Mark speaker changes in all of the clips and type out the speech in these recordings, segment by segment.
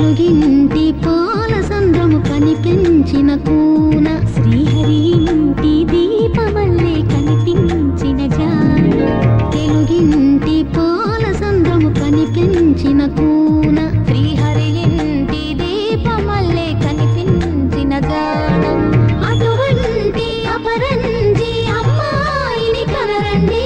Speaker 1: తెలుగింటి పాల సంద్రము కనిపించిన కూన శ్రీహరి ఇంటి దీపమల్లే కనిపించిన జాన తెలుగింటి పాల సంద్రము కనిపించిన కూన శ్రీహరి ఇంటి దీపమల్లే కనిపించిన జాన అటువంటి అపరంజి అమ్మాయిని కనరండి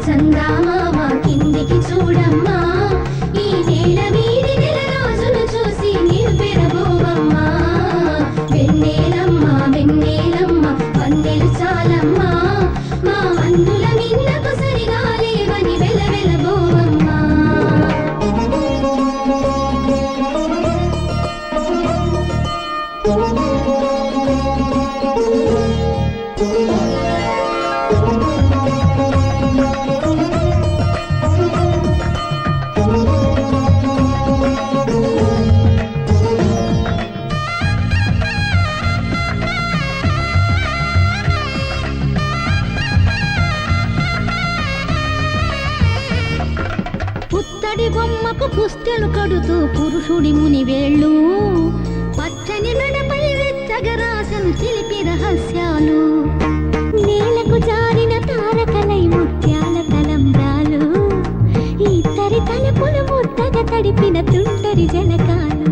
Speaker 1: చందామామ కిందికి చూడమ్మా ఈ నేల వీడి నెల రోజులు చూసి నీవు పెరగోవమ్మా వెన్నెలమ్మ వెన్నెలమ్మ వన్నెలు చాలమ్మా మా అందుల మిన్నకు సరిగా లేవని వెలవెలబోవమ్మా పుత్తడి బొమ్మకు పుస్తెలు కడుతూ పురుషుడి ముని వేళ్ళు పచ్చని మెడపై వెచ్చగరాసను చిలిపి రహస్యాలు నేలకు జారిన తారకలై ముత్యాల తలంబ్రాలు ఇద్దరి తలుపులు ముద్దగా తడిపిన తుంటరి జలకాలు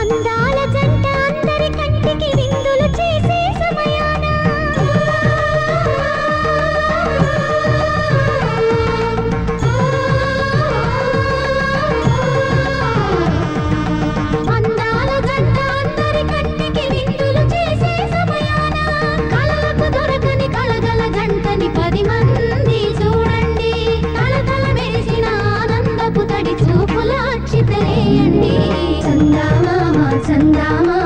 Speaker 1: అందాల జంట అందరి కంటికి విందులు చేసే సమయాన చందామామ